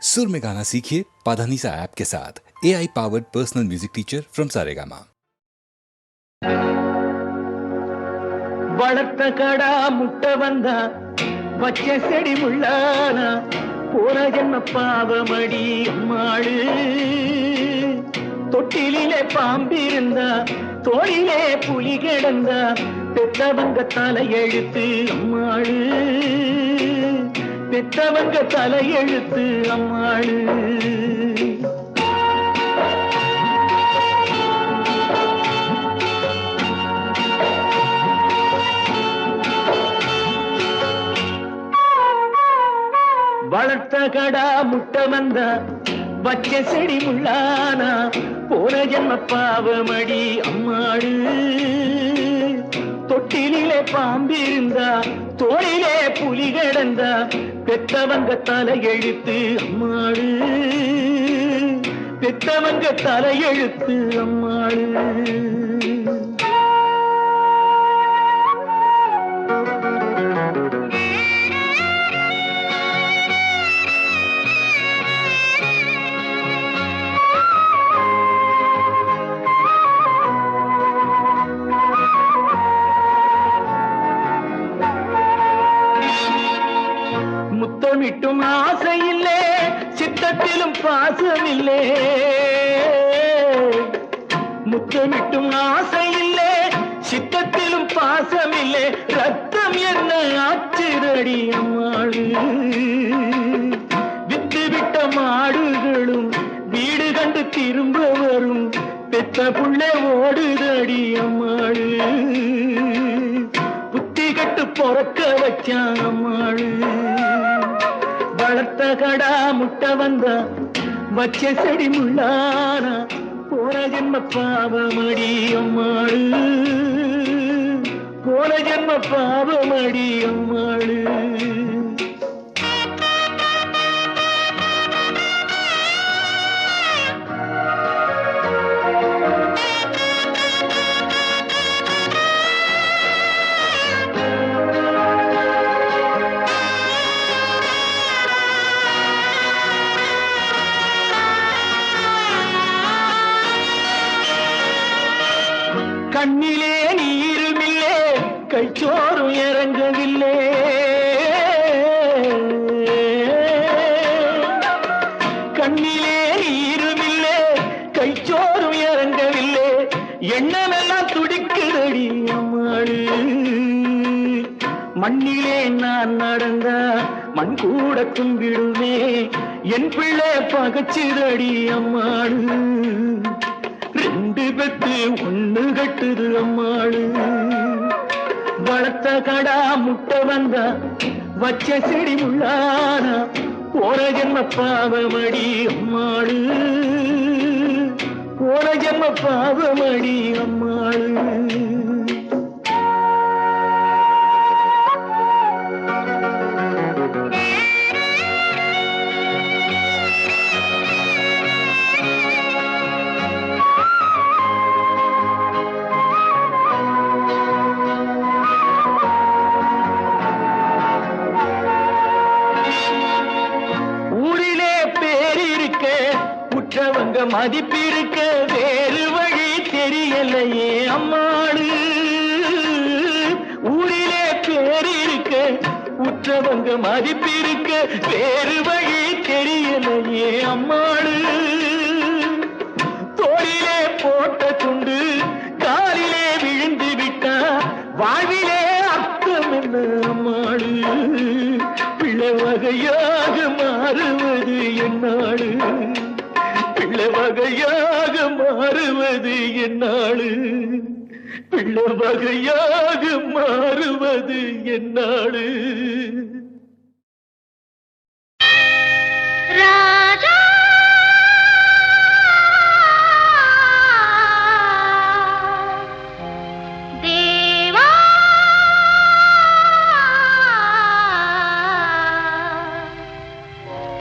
सुर में गाना सीखिए पाधानीसा ऐप के साथ। AI powered personal music teacher from Saregama. வளர்த்த கடா முட்டை வந்தா வச்ச செடி முள்ளானா போன ஜென்ம பாவமடி அம்மாளு. தொட்டிலே பாம்பிருந்தா தோளிலே புலி கிடந்தா பெத்தவங்க தலையெழுத்து அம்மாளு. பெத்தவங்க தலையெழுத்து அம்மாளு. வளர்த்த கடா முட்டை வந்தா வச்ச செடி முள்ளானா போன ஜென்ம பாவமடி அம்மாளு. தொட்டிலே பாம்பிருந்தா தோளிலே புலி கிடந்தா பெத்தவங்க தலையெழுத்து அம்மாளு. பெத்தவங்க தலையெழுத்து அம்மாளு. முத்தமிட்டும் ஆசையில்லே சித்தத்திலும் பாசமில்லே. முத்தமிட்டும் ஆசையில்லே சித்தத்திலும் பாசமில்லே. ரத்தம் என்ன ஆச்சுதடி அம்மாளு. வித்து விட்ட மாடுகளும் வீடு கண்டு திரும்ப வரும். பெத்த புள்ளை ஓடுதடி அம்மாளு. புத்தி கட்டு பொறக்க வச்சான் அம்மாளு. வளர்த்த கடா முட்டை வந்தா வச்ச செடி முள்ளானா போன ஜென்ம பாவமடி அம்மாளு. போன ஜென்ம பாவமடி அம்மாளு. கண்ணிலே நீருமில்லே கைச்சோறும் இறங்கவில்லை. கண்ணிலே நீருமில்லே கைச்சோறும் இறங்கவில்லை. எண்ணமெல்லாம் துடிக்குதடி அம்மாளு. மண்ணிலே நான் நடந்தா மண் கூட கும்பிடுமே. என் பிள்ளை பகச்சுதடி அம்மாளு. ரெண்டு பெத்து ஒண்ணு கட்டுது அம்மாளு. வளர்த்த கடா முட்டை வந்தா வச்ச செடி முள்ளானா போன ஜென்ம பாவமடி அம்மாளு. போன ஜென்ம பாவமடி அம்மாளு. உற்றவங்க மதிப்பிருக்க வேறு வழி தெரியலையே அம்மாளு. ஊரிலே பேர் இருக்க உற்றவங்க மதிப்பிருக்க வேறு வழி தெரியலையே அம்மாளு. தோளிலே போட்ட துண்டு காலிலே விழுந்து விட்டா வாழ்விலே அர்த்தம் என்ன அம்மாளு. பிள்ளை வகையாக மாறுவது என்னாளு. பிள்ளை வகையாக மாறுவது என்னாளு. பிள்ளை வகையாக மாறுவது என்னாளு. ராஜா தேவா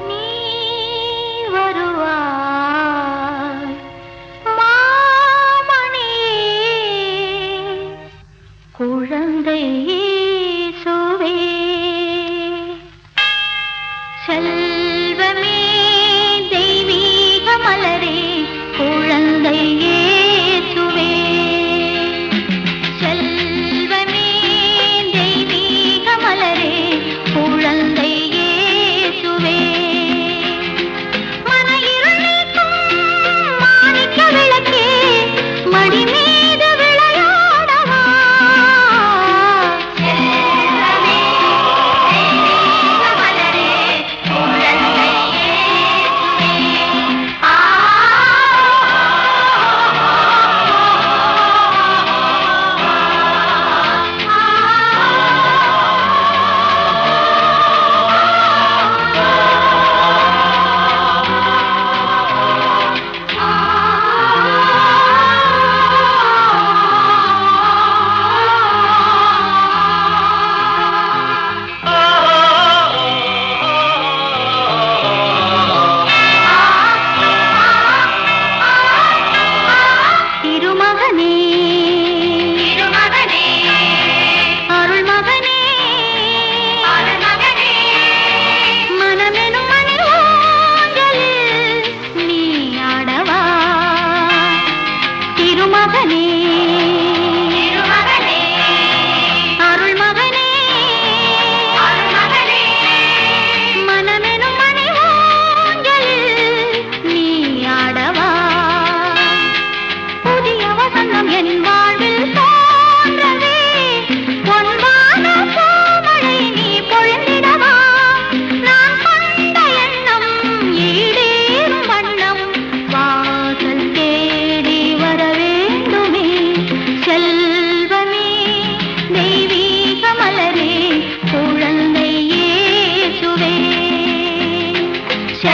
நீ வருவாய் மாமணி. குழந்தை இயேசுவே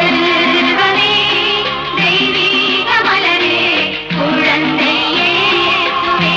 செல்வமே தெய்வீக மலரே குழந்தை இயேசுவே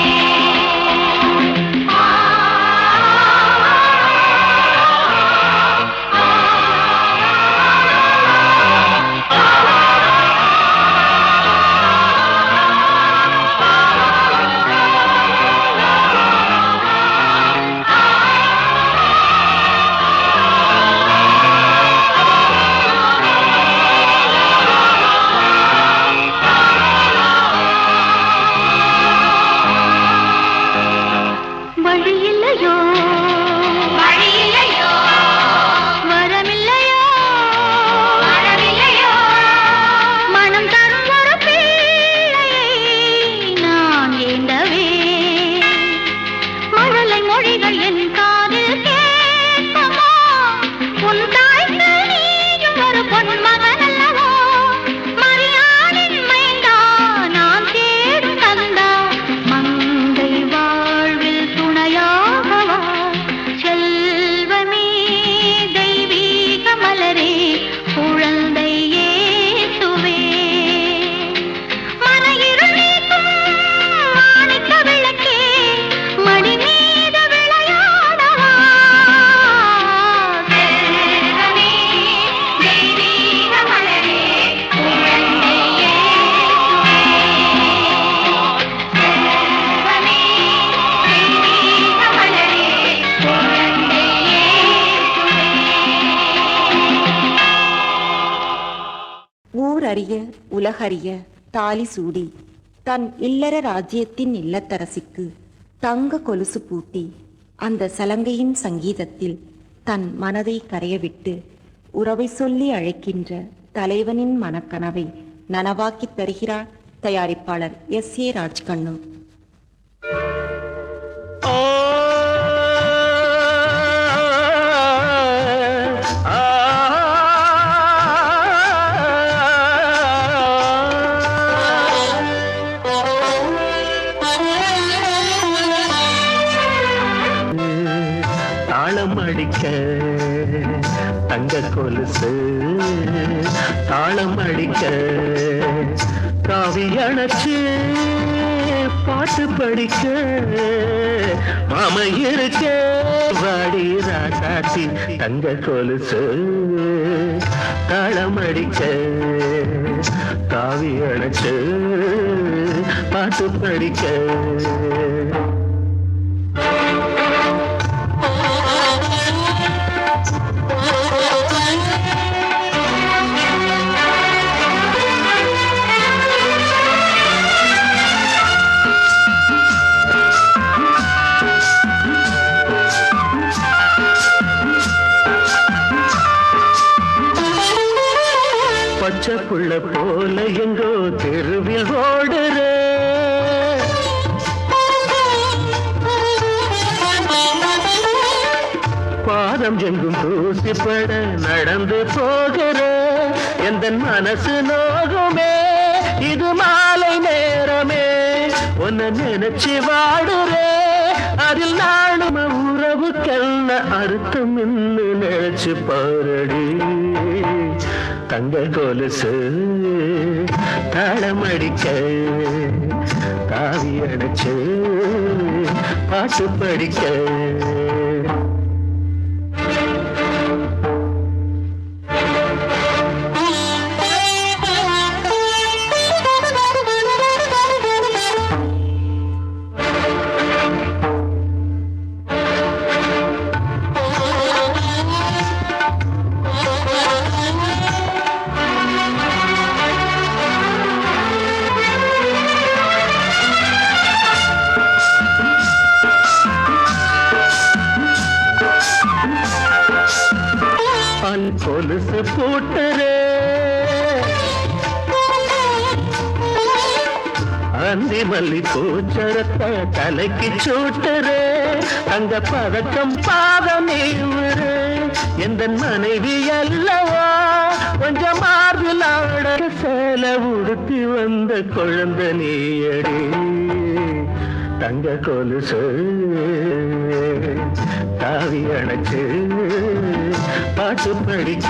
வழியில்லையோ வழியில்லையோ வரமில்லையோ வரமில்லையோ மனம் தரும் ஒரு பிள்ளையை நான் ஏந்தவே மழலை மொழிகள் என் காதில் கேட்குமோ உன் தாய்க்கு நீயும் ஒரு பொன் மகன் அல்லவோ மரியாளின் மைந்தா நான் தேடும் தந்தா மங்கை வாழ்வில் துணையாகவா செல்வமே தெய்வீக மலரே குழந்தை இயேசுவே மனையிருள் நீக்கும் மாணிக்க விளக்கே மடி மீது விளையாடவா செல்வமே தெய்வீக மலரே குழந்தை இயேசுவே செல்வமே தெய்வீக மலரே குழந்தை ஊரறிய உலகறிய தாலி சூடி தன் இல்லற ராஜ்யத்தின் இல்லத்தரசிக்கு தங்க கொலுசு பூட்டி அந்த சலங்கையின் சங்கீதத்தில் தன் மனதை கரையவிட்டு உறவை சொல்லி அழைக்கின்ற தலைவனின் மனக்கனவை நனவாக்கித் தருகிறார் தயாரிப்பாளர் S.A. ராஜ்கண்ணு. தாளம் அடிக்க தங்க கொலுசு தாளம் அடிக்க காவி அணைச்சு பாட்டு படிக்க மாம இருக்க வாடி ராசாத்தி தங்க கொலுசு தாளம் அடிக்க காவி அணைச்சு பாட்டு படிக்க பச்சை புள்ள போல எங்கோ தெருவில் ஓடுற பாதம் எங்கும் தூசிப்பட நடந்து போகிற எந்த மனசு நோகுமே இது மாலை நேரமே உன்னை நினைச்சு வாடுறே அதில் நானும் உறவுக்கெல்ல அர்த்தம் என்று நினைச்சு பாரடி தங்க கொலுசு தாளமடிக்க காவி அடைச்சு பாட்டு படிக்க கொலுசு போட்டரே அந்தி மல்லி பூச்சரத்தை தலைக்கு சூட்டரே அந்த பதக்கம் பாதம் நீவரு எந்த மனைவி அல்லவா கொஞ்சம் மார்பில் ஆட சேல உடுத்தி வந்த குழந்தை நீயடி தங்க கொலுசு தாவி அணைச்சு பாட்டு படிக்க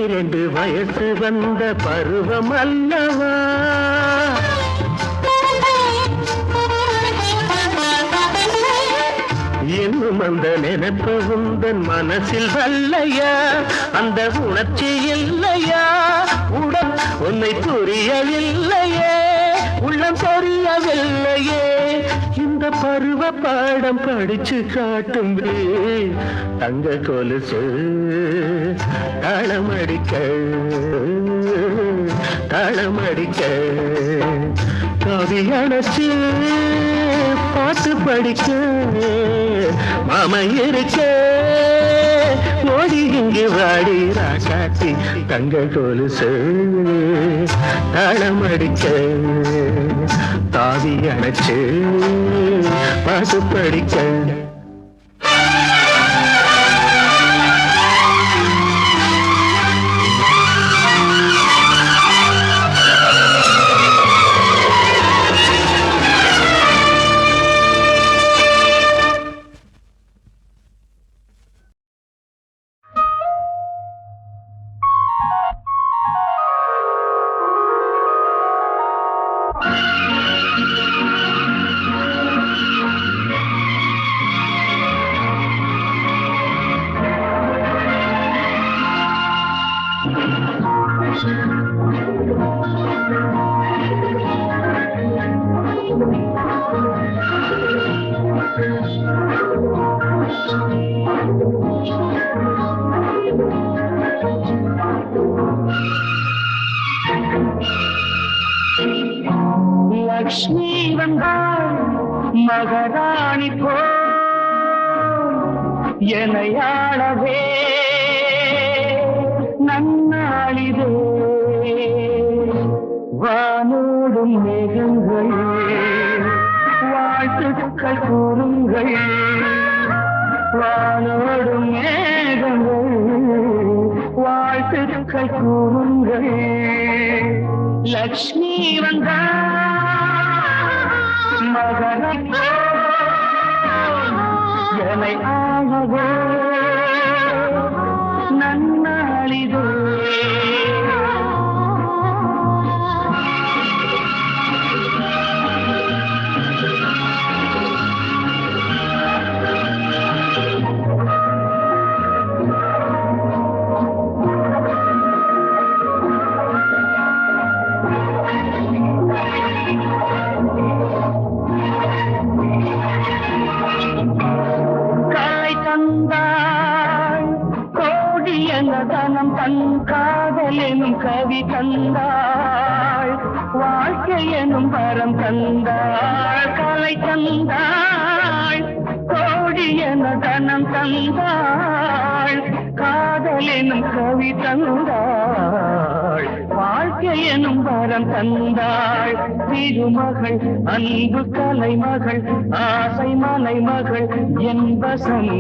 12 வயசு வந்த பருவம் அல்லவா இன்னும் அந்த நினைப்பு உந்தன் மனசில் வல்லையா அந்த உணர்ச்சி இல்லையா உடல் உன்னை புரியவில்லையே உள்ளம் தெரியவில்லையே இந்த பருவ பாடம் படிச்சு காட்டும் தங்க கொலுசு தாளமடிக்க கவி அணைச்சு பாட்டு படிக்க மாமா இருக்க ஓடி இங்கு வாடி ராக்காட்டி தங்க கொலுசு தாளமடிக்க தாவி அணைச்சு பாட்டு படிக்க லக்ஷ்மி வந்தாள் மகாராணி போ எனையாளவே நன்னாளிதே வானோடும் மேகங்கள் வாழ்த்துக்கள் கூறுங்கள் வானோடும் மேகங்கள் வாழ்த்துக்கள் கூறுங்கள் லக்ஷ்மி வந்தாள் மகனை என்னை ஆகவே நன்னாளிதே தனம் தன் காதலெனும் கவி தந்தாள் வாழ்க்கை எனும் வரம் தந்தாள் கலை தந்தாள் கோடி என தனம் தந்தாள் காதலெனும் கவி தந்தாள் வாழ்க்கை எனும் வரம் தந்தாள் திருமகள் அன்பு கலைமகள் ஆசை மலைமகள் என்பசம்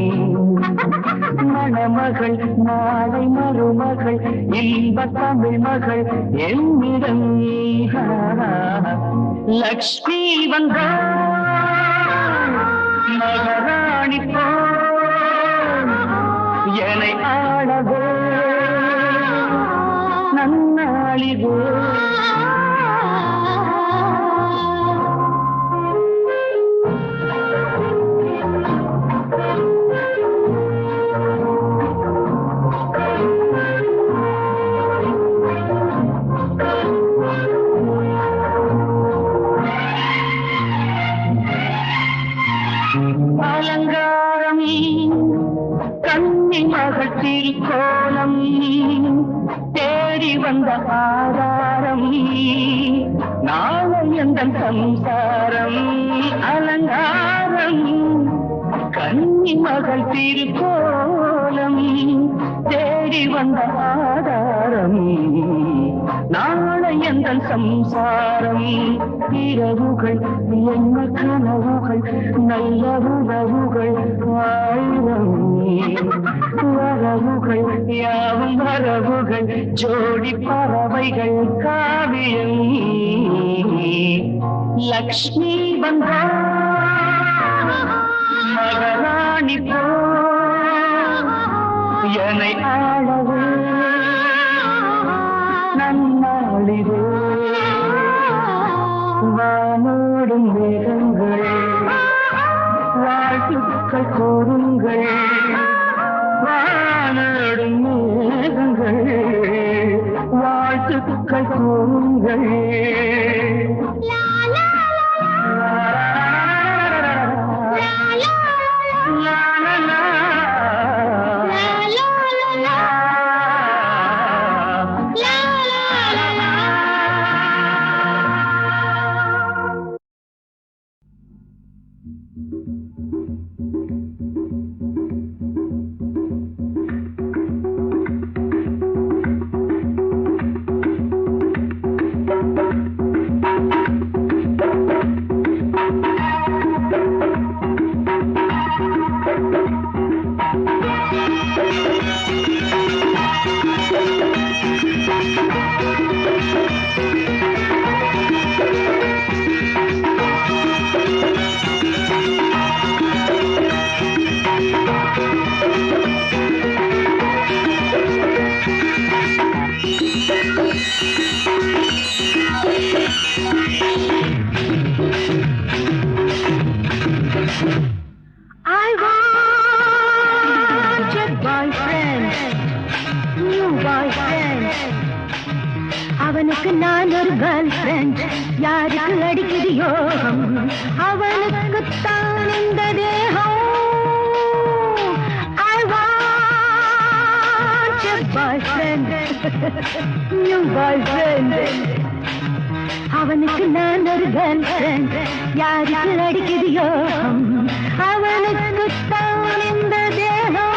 மணமகள் நாளை மருமகள் இன்ப தமிழ் மகள் என்னிடம் லக்ஷ்மி வந்தாள் மகாராணி போல் என்னை ஆளவே நன்னாளிதே அலங்காரம் கன்னி மகள் திருக்கோலம் தேடி வந்த ஆதாரம் நாளை எந்த சம்சாரம் அலங்காரம் கன்னி மகள் திருக்கோலம் தேடி வந்த ஆதாரம் நாளை எந்த சம்சாரம் இரவுகள் என்ன கனவுகள் நல்ல உறவுகள் ஆயிரம் வரவுகள் யாவும் வரவுகள் ஜோடி பறவைகள் காவியம் லக்ஷ்மி வந்தாள் மகாராணி போல் என்னை ஆளவே வாழ்த்துக்கள் கூறுங்கள் வானடும் மேகங்கள் வாழ்த்துக்கள் கூறுங்கள் I want a boyfriend, new boyfriend. அவனுக்கு நான் ஒரு கேர்ள் ஃப்ரெண்ட், யாருக்கு அடிக்குது யோகம், அவனுக்குத்தான் இந்த தேகம். I want a boyfriend, new boyfriend. அவனுக்கு நான் ஒரு கேர்ள் ஃப்ரெண்ட், யாருக்கு அடிக்குது யோகம், அவனுக்குத்தான் இந்த தேகம்.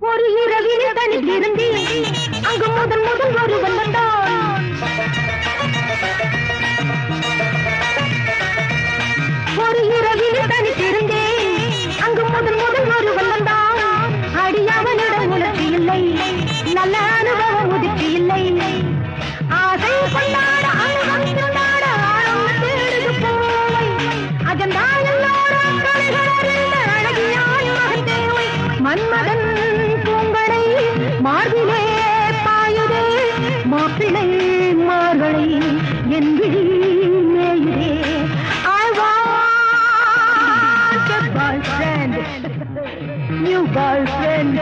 ஒரு இரவில் தனித்திருந்தேன், அங்கு முதல் முதல் ஒருவன் வந்தான். ஒரு இரவில் தனித்திருந்தேன், அங்கு முதல் முதல் ஒருவன் வந்தான். அடியவனிடம் உணர்ச்சி இல்லை, நல்ல அனுபவம் உதிர்ச்சி இல்லை. ஆசை கொண்டாட அனுபவம் கொண்டாட ஆழம் தேடுது போவை. அஜந்தா எல்லோரும் கலைகள் அறிந்த அழகியான் மகன் தேவை. மன்மதன் பூங்கடை மார்பிலே பாயுதே, மாப்பிள்ளை மார்களை என் விழி மேயுதே. I want a boyfriend, new boyfriend.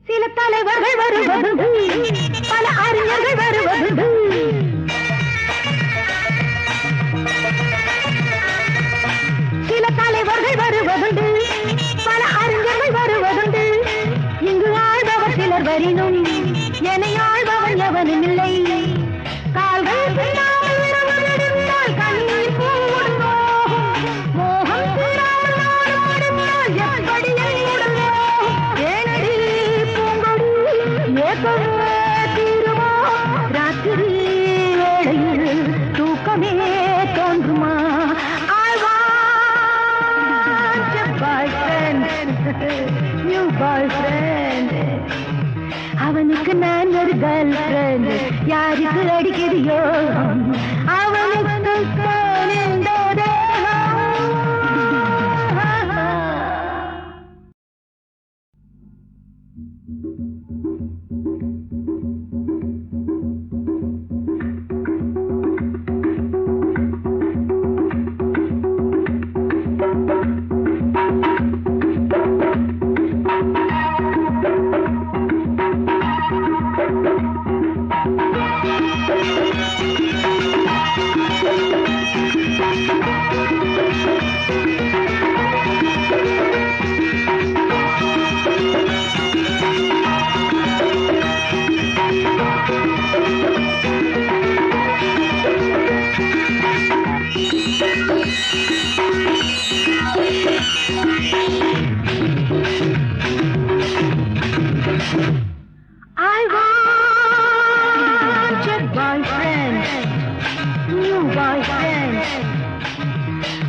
சில தலைவர்கள் வருவதுண்டு, பல அறிஞர்கள் வருவதுண்டு. சில தலைவர்கள் வருவதுண்டு, பல அறிஞர்கள் வருவதுண்டு. இங்கு ஆழ்பவர் சிலர் வரினும் என்னை ஆழ்பவன் எவனும் இல்லை. கால்கள் பின்னாமல் விரவல் எடுத்தால் கண்ணீர் பூவுடன் நோகும். மோகம் கூறாமல் நானும் எடுத்தால் எப்படி என் உடல் நோகும். ஏனடி பூங்கொடி ஏக்கமே தீருமா, ராத்திரி வேளையில் தூக்கமே தோன்றுமா. I want a boyfriend, new boyfriend. அவனுக்கு நான் ஒரு கேர்ள் ஃப்ரெண்ட், யாருக்கு அடிக்குது யோகம், அவனுக்கு தான் இந்த தேகம்.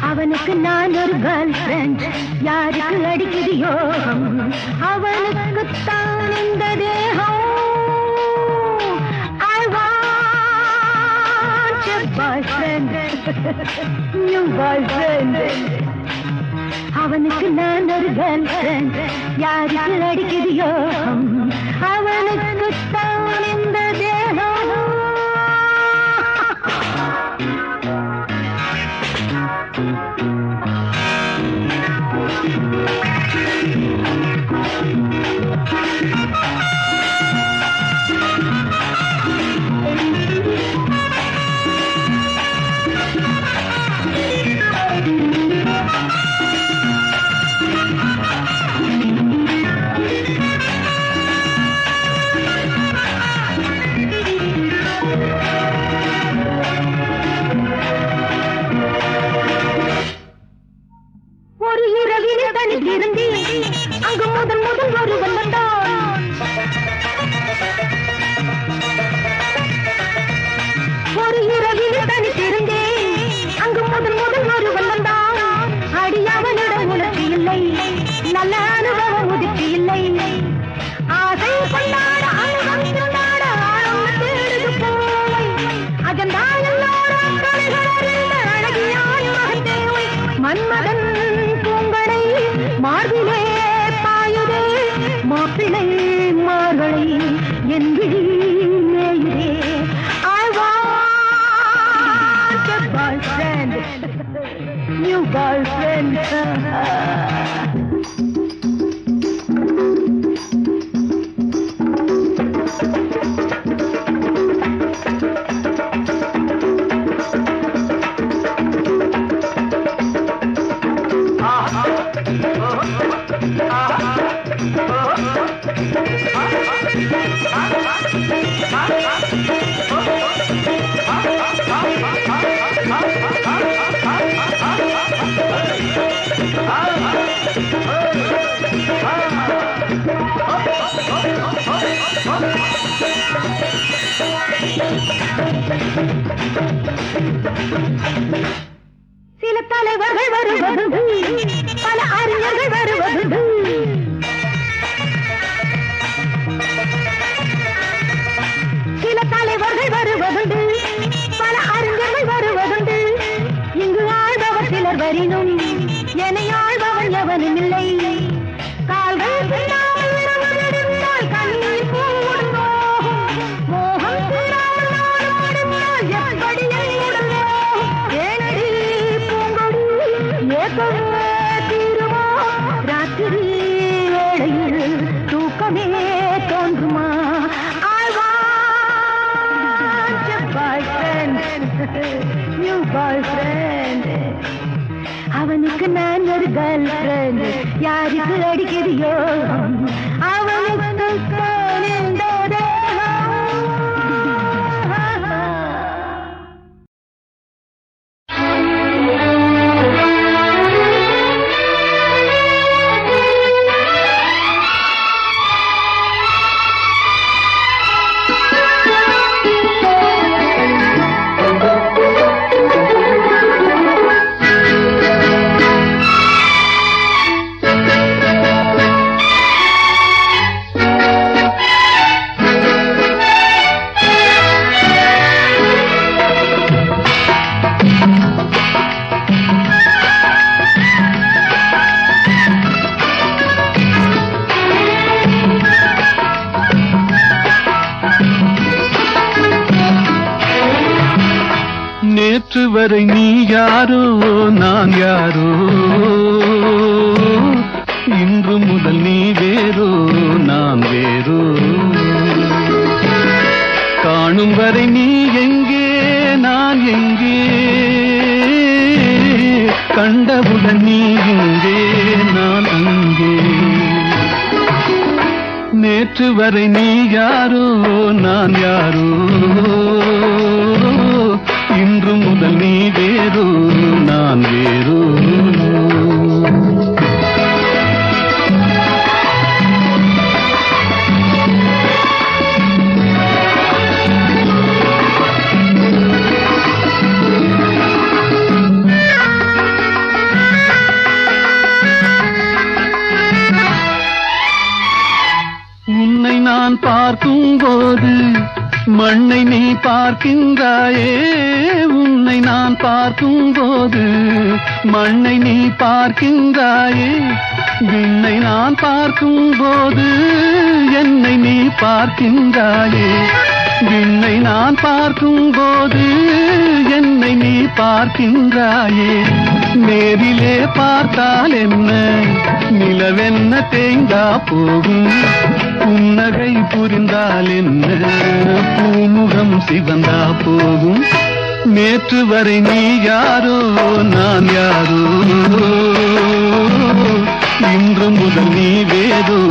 அவனுக்கு நான் ஒரு கேர்ள் ஃப்ரெண்ட், யாருக்கு அடிக்குது யோகம், அவனுக்குத்தான் இந்த தேகம். I want a boyfriend, new boyfriend. அவனுக்கு நான் ஒரு கேர்ள் ஃப்ரெண்ட், யாருக்கு அடிக்குது யோகம், அவனுக்குத்தான் இந்த தேகம். அங்கு முதல் முதல் ஒருவன் வந்தான், ஒரு இரவில் தனித்திருந்தேன், அங்கு முதல் முதல் ஒருவன் வந்தான். அடியவனிடம் உணர்ச்சி இல்லை, நல்ல அனுபவம் உதிர்ச்சி இல்லை, ஆசை கொண்டாட அனுபவம் கொண்டாட ஆழம் தேடுது போவை, அஜந்தா எல்லோரும் அழகியான் மகன் தேவை. மன்மதன் பூங்கடை மார்பிலே பாயுதே, மாப்பிளை மார்களை என் விழி மேயுதே. I want a boyfriend, new boyfriend. சில தலைவர்கள் வருவது, பல அறிஞர்கள் வருவது, சில தலைவர்கள் வருவதுண்டு, பல அறிஞர்கள் வருவதுண்டு. இங்கு ஆழ்பவர் சிலர் வரினும் என்னை ஆழ்பவன் எவனும் இல்லை. கால்கள் பின்னாமல் நடந்தால் கண்ணீர் பூவுடன் போகும், மோகம் தீராமல் நாடும் நடந்தால் எப்படி என் உடல் போகும். ஏனடி பூங்கொடி ஏக்கமே தீருமா, ராத்திரி வேளையில் தூக்கமே தோன்றுமா. I want a boyfriend, new boyfriend. அவனுக்கு நான் ஒரு கேர்ள் ஃப்ரெண்ட், யாருக்கு அடிக்குது யோகம், அவனுக்கு இந்த தேகம். நேற்று வரை நீ யாரோ நான் யாரோ, இன்று முதல் நீ வேறோ நான் வேறோ. காணும் வரை நீ எங்கே நான் எங்கே, கண்டவுடன் நீ இங்கே நான் அங்கே. நேற்று வரை நீ யாரோ நான் யாரோ, இன்று முதல் நீ வேறோ நான் வேறோ. உன்னை நான் பார்க்கும் போது மண்ணை நீ பார்க்கின்றாயே. உன்னை நான் பார்க்கும் போது மண்ணை நீ பார்க்கின்றாயே. விண்ணை நான் பார்க்கும் போது என்னை நீ பார்க்கின்றாயே. விண்ணை நான் பார்க்கும் போது என்னை நீ பார்க்கின்றாயே. நேரிலே பார்த்தால் என்ன, நிலவென்ன தேய்ந்தா போகும். புன்னகை புரிந்தால் என்ன, பூமுகம் சிவந்தா போகும். நேற்று வரை நீ யாரோ நான் யாரோ, இன்று முதல் நீ வேறோ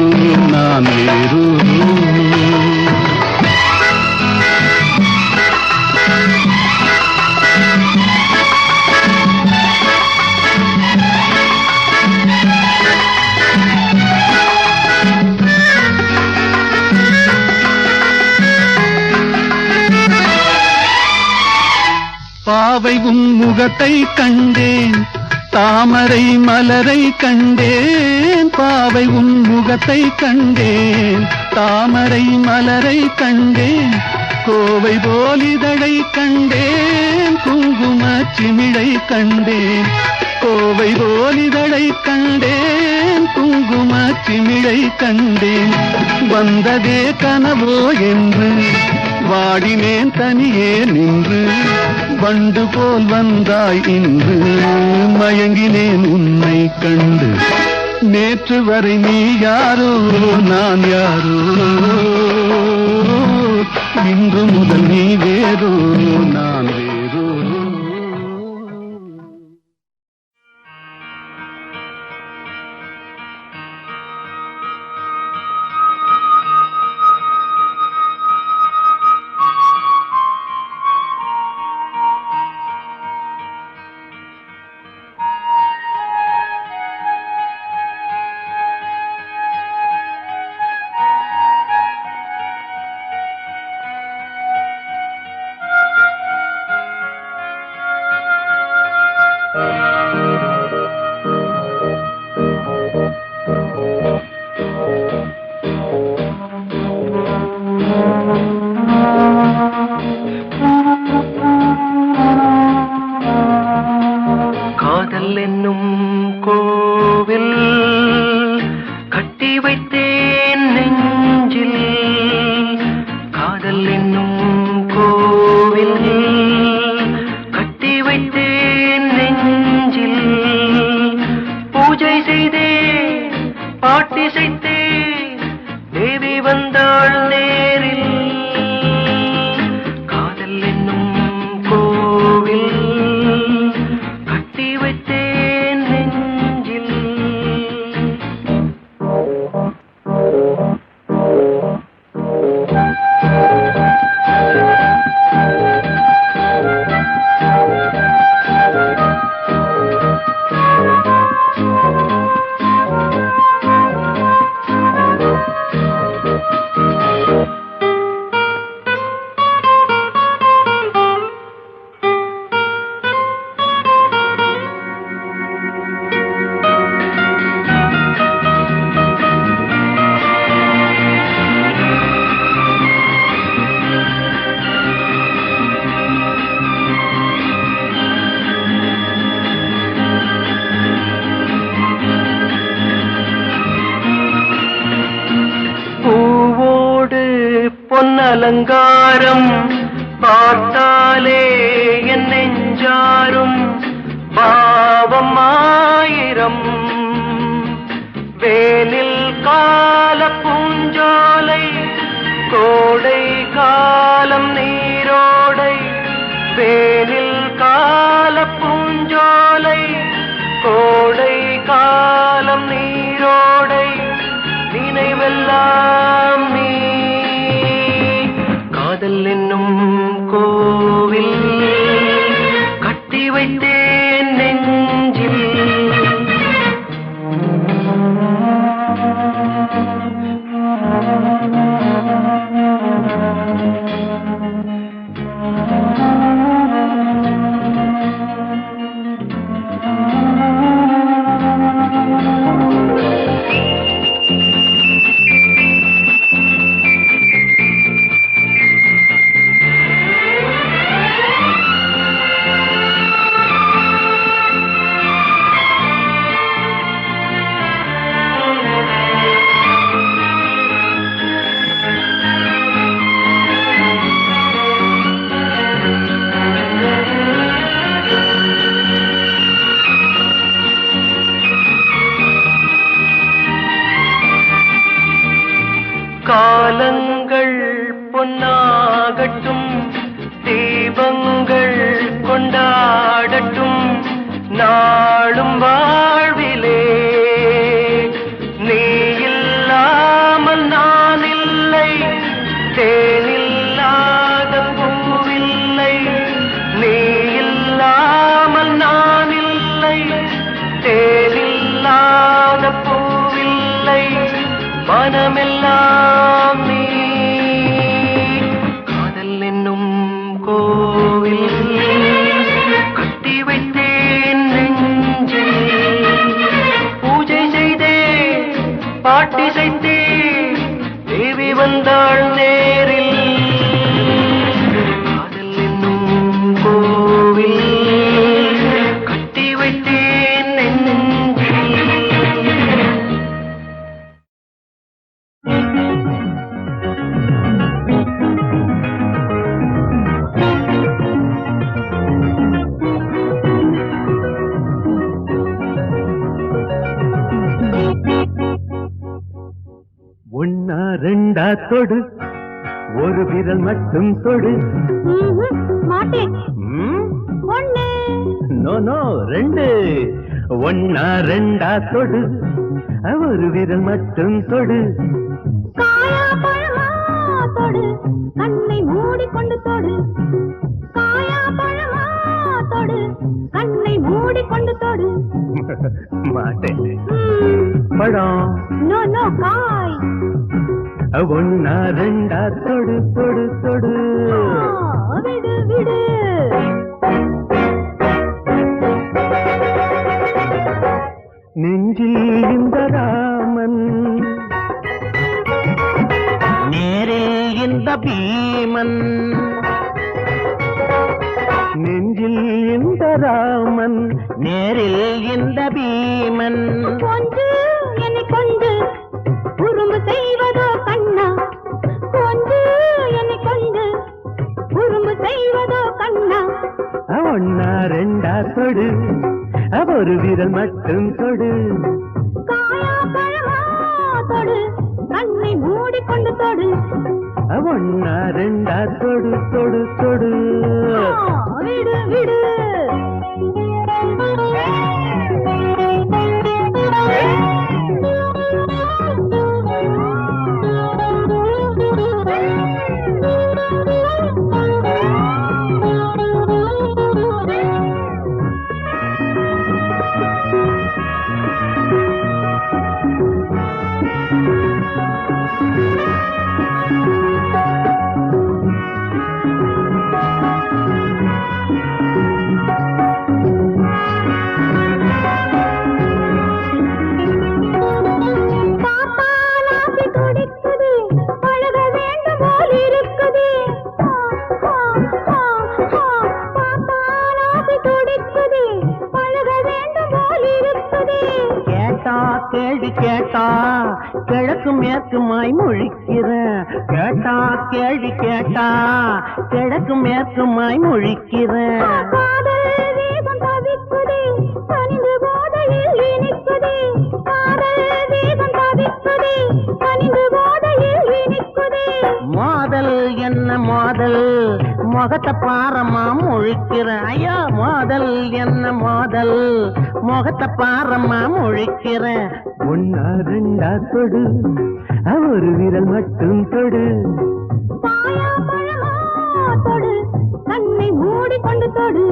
நான் வேறோ. பாவை உன் முகத்தை கண்டேன், தாமரை மலரை கண்டேன். பாவை உன் முகத்தை கண்டேன், தாமரை மலரை கண்டேன். கோவை போலிதழை கண்டேன், குங்கும சிமிழை கண்டேன். கோவை போலிதழை கண்டேன், குங்கும சிமிழை கண்டேன். வந்ததே கனவோ என்று வாடினேன் தனியே நின்று. வண்டு போல் வந்தாய் இன்று, மயங்கினேன் உன்னை கண்டு. நேற்று வரை நீ யாரோ நான் யாரோ, இன்று முதல் நீ வேறோ நான் வேறோ. காதல் என்னும் கோவில் கட்டி வைத்தேன் நெஞ்சில். காதல் என்னும் கோவில் கட்டி வைத்தேன் நெஞ்சில். பூஜை செய்தே பாட்டிசைத்தே தேவி வந்தாள் நேரில். காதல் என்னும் கோவில் கட்டி வைத்தேன் நெஞ்சில். பொன்னலங்காரம் பார்த்தாலே என் நெஞ்சாரும். பாவம் ஆயிரம் வேனில் கால பூஞ்சோலை, கோடை காலம் நீரோடை. வேனில் கால பூஞ்சோலை, எல்லாம் நீ காதல் என்னும் கோவில் கட்டி வைத்தேன் நெஞ்சில் காலங்கள் பொன்னாகட்டும் தீபங்கள் கொண்டாடட்டும் நாளும் வாழ்விலே நீ இல்லாமல் நான் இல்லை தேனில்லாத பூவில்லை நீ இல்லாமல் நான் இல்லை தேனில்லாத பூவில்லை மனமெல்லாம் நீ காதல் என்னும் கோவில் கட்டி வைத்தேன் நெஞ்சில் பூஜை செய்தே பாட்டி செய்தே தேவி வந்தாள் நேரில் காதல் என்னும் கோவில் கட்டி வைத்தேன் நெஞ்சில் ஒன்னா ரெண்டா தொடு ஒரு விரல் மட்டும் தொடு மாட்டேன் ஒண்ணு நோ நோ ரெண்டு ஒன்னா ரெண்டா தொடு ஒரு விரல் மட்டும் தொடு காயா பழமா தொடு கண்ணை மூடிக்கொண்டு தொடு காயா பழமா தொடு கண்ணை மூடிக்கொண்டு தொடு மாட்டேன் பழம் நோ நோ காய் ஒன்னா ரெண்டா தொடு தொடு தொடு விடு விடு நெஞ்சில் இந்த ராமன் நேரில் இந்த பீமன் நெஞ்சில் இந்த ராமன் நேரில் இந்த பீமன் கொஞ்சு என்னை கொண்டு உரும்பு செய்வதோ கண்ணா கொஞ்சு என்னை கொண்டு உரும்பு செய்வதோ கண்ணா ஒன்னா ரெண்டா தொடு ஒரு விரல் மட்டும் தொடு காயா பழமா தொடு கண்ணை மூடிக்கொண்டு தொடு ஒன்னா ரெண்டா தொடு தொடு தொடு விடு விடு கேள்வி கேட்டா கிழக்கு மேற்குமாய் முழிக்கிற கேட்டா கேள்வி கேட்டா கிழக்கு மேற்குமாய் முழிக்கிற மோதல் என்ன மோதல் முகத்தை பாரமா முழிக்கிற ஐயா மோதல் என்ன மோதல் முகத்தை பாரம்மா முழிக்கிறேன். ஒன்னா ரெண்டா தொடு, ஒரு விரல் மட்டும் தொடு. தொடு கண்ணை மூடிக்கொண்டு தொடு.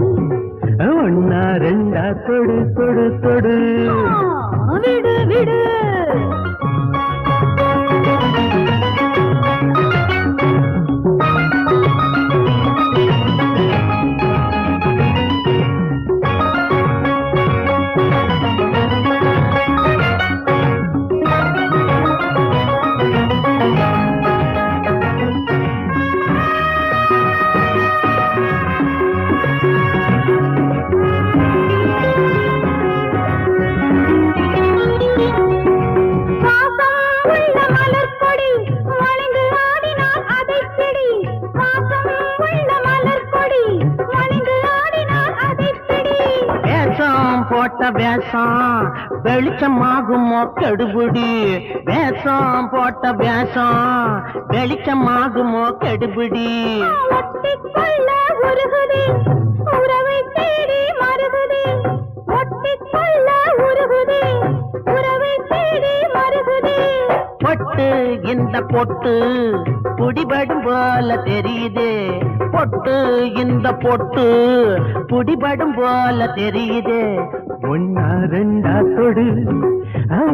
ஒன்னா ரெண்டா தொடு தொடு தொடு. விடு விடு. போட்ட வேஷம் வெளிச்சமாகுமோ கெடுபுடி. வேஷம் போட்ட வேஷம் வெளிச்சமாகுமோ கெடுபுடி. ஒட்டிக்கொள்ள உருகுதே உறவை தேடி மருகுதே. ஒட்டிக்கொள்ள உருகுதே உறவை தேடி மருகுதே. பொட்டு இந்த பொட்டு புடிபடும் போல தெரியுது. பொட்டு இந்த பொட்டு புடிபடும் போல தெரியுது. ஒன்னா ரெண்டா தொடு,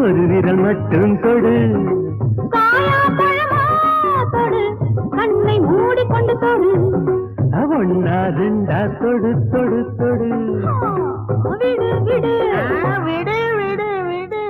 ஒரு விரல் மட்டும் தொடு. காயா பழமா தொடு கண்ணை மூடிக்கொண்டு தொடு. ஒன்னா ரெண்டா தொடு தொடு தொடு. விடு விடு. விடு விடு விடு.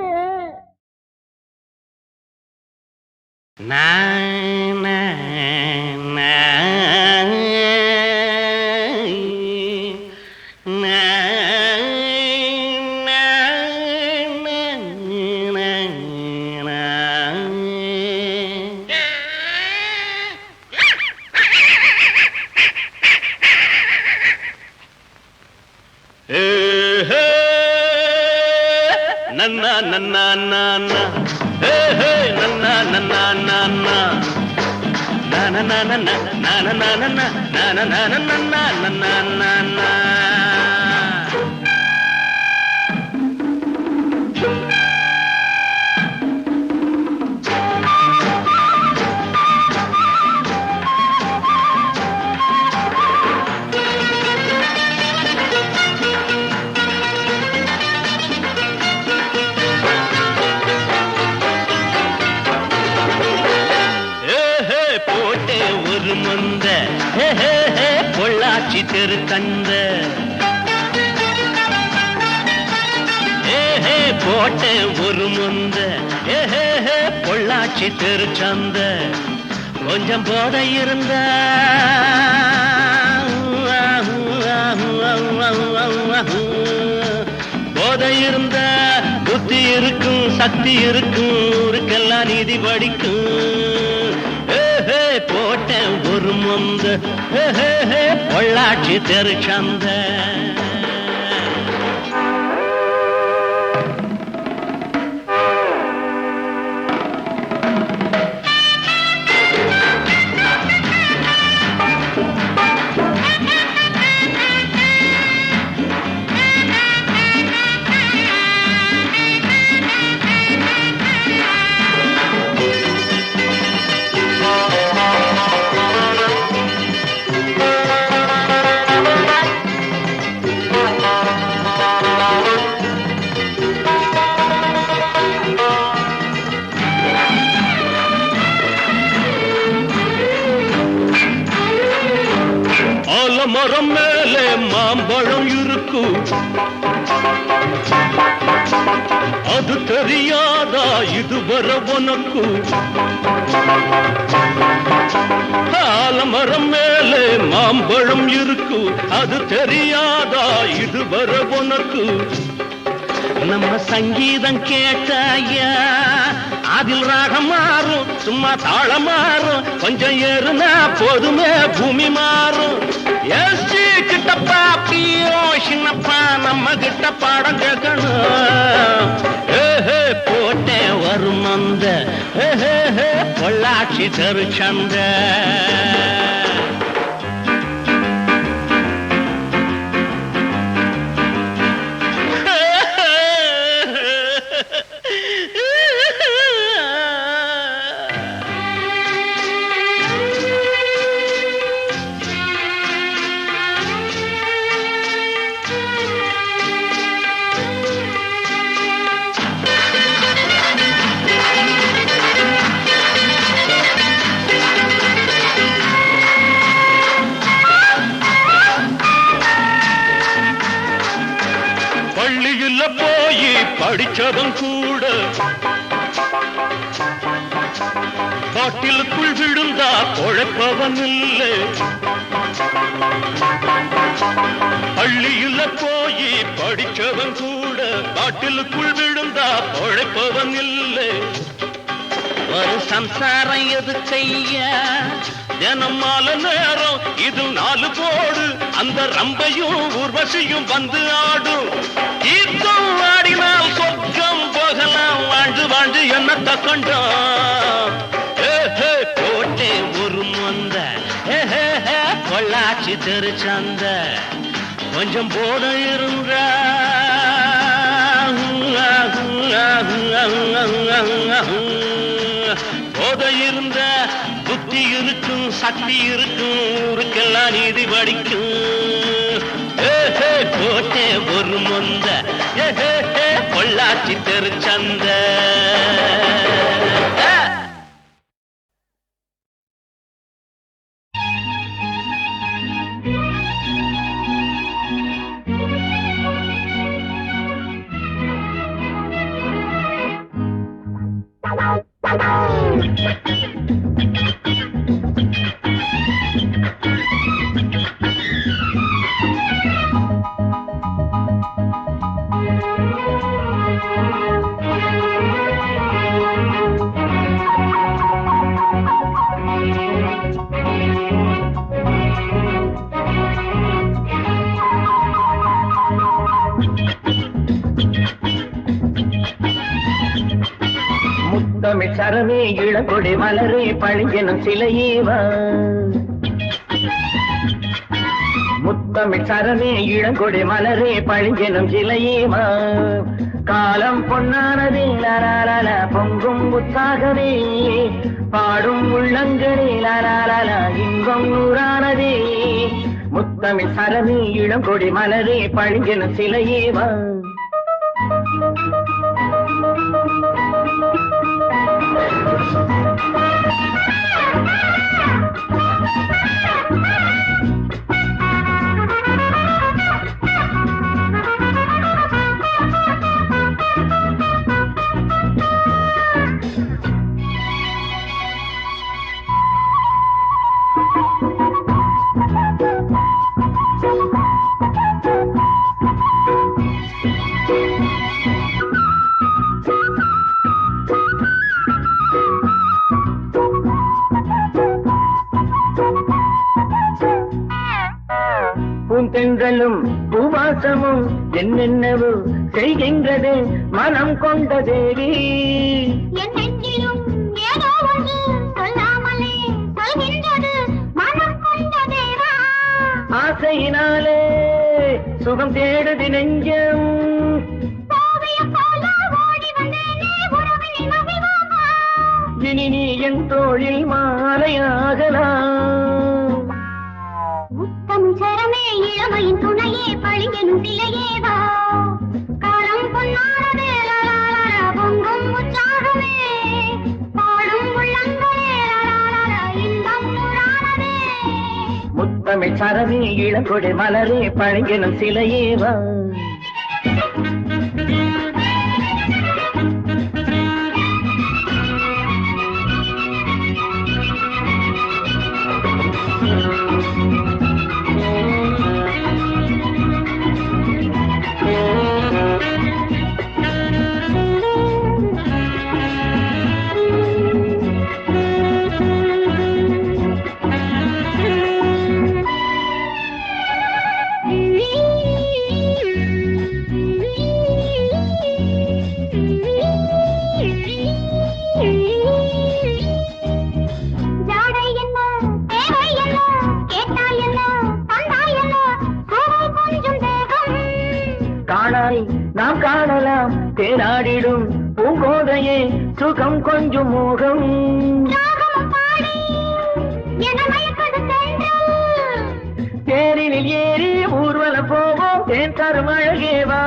நன்னா நன்னா நன்னா ஹே ஹே நன்னா நன்னா நன்னா நன்னா நன்னா நன்னா நன்னா நன்னா நன்னா நன்னா நன்னா. பொள்ளாச்சி தெரு கந்த போட்ட ஒரு முந்த. பொள்ளாச்சி தெரு சந்த கொஞ்சம் போத இருந்த போத இருந்த புத்தி இருக்கும் சக்தி இருக்கும் ஊருக்கெல்லாம் நீதி படிக்கும். போட்ட ஒரு முந்த பொள்ளாச்சி தெரு சந்த. மரம் மேலே மாம்பழம் இருக்கு, அது தெரியாதா இதுவரை உனக்கு? ஆலமரம் மேலே மாம்பழம் இருக்கு, அது தெரியாதா இதுவரை உனக்கு? நம்ம சங்கீதம் கேட்டாயா அதில் ராகம் மாறும், சும்மா தாளம் மாறும், கொஞ்சம் ஏறுனா போதுமே பூமி மாறும். எஸ்டி கிட்டப்பா பியோ சின்னப்பா நம்ம கிட்ட பாடம் கேட்கணும். போட்டே வரும் அந்த பொள்ளாச்சி தெரு சந்த. பள்ளியில் போய் படிச்சவன் கூட பாட்டிலுக்குள் விழுந்தா குழைப்பவன் இல்லை. பள்ளியில் போய் படிச்சவன் கூட பாட்டிலுக்குள் விழுந்தா குழைப்பவன் இல்லை. ஒரு சம்சாரம் எது செய்ய தினம் மாலை நேரம் இது 4 போடு அந்த ரம்பையும் ஊர்வசியும் வந்து ஆடும். ஈர்த்தம் ஆடினால் சொர்க்கம் போகலாம் வாழ்ந்து வாழ்ந்து என்னத்த கண்டோம். கோட்டை ஒரு மொந்த பொள்ளாச்சி தெரிச்சந்த கொஞ்சம் போத இருந்த போத இருந்த புத்தி இருக்கும் சக்தி இருக்கும் ஊருக்கெல்லாம் நீதி படிக்கும். கோட்டை ஒரு மொந்த பொள்ளாச்சி தெரிச்சந்த. முத்தமிழ் சரமே இளங்கொடி மலரே பழிஞ்செனும் சிலையேவா. முத்தமிழ் சரமே இளங்கொடி மலரே பழிஞ்செனும் சிலையேவா. காலம் பொன்னானதே லாலால பொங்கும் உற்சாகமே பாடும் உள்ளங்களே லாலால இன்பம் நூறானதே. முத்தமிழ் சரமே இளங்கொடி மலரே பழிஞ்செனும் சிலையேவா. பூந்தென்றலும் பூவாசமும் என்னென்னவோ செய்கின்றது மனம் கொண்ட தேவி. என் நெஞ்சிலும் ஏதோ ஒன்று சொல்லாமலே சொல்கின்றது மனம் கொண்ட தேவா. ஆசையினாலே சுகம் தேடுது நெஞ்சம். இனி நீ என் தோழில் மாலையாகலாம். முத்தமிழ் சரமே இளமையின் துணையே பழிஞ்செனும் சிலையேவா. காலம் பொன்னானதே லாலால பொங்கும் உற்சாகமே பாடும் உள்ளங்களே லாலால இன்பம் நூறானதே. முத்தமிழ் சரமே இளங்கொடி மலரே பழிஞ்செனும் சிலையேவா. நாம் காணலாம் தேனாடிடும் பூங்கோதையே சுகம் கொஞ்சம் மோகம். தேரினில் ஏறி ஊர்வலம் போவோம் தேன் தரும் அழகேவா.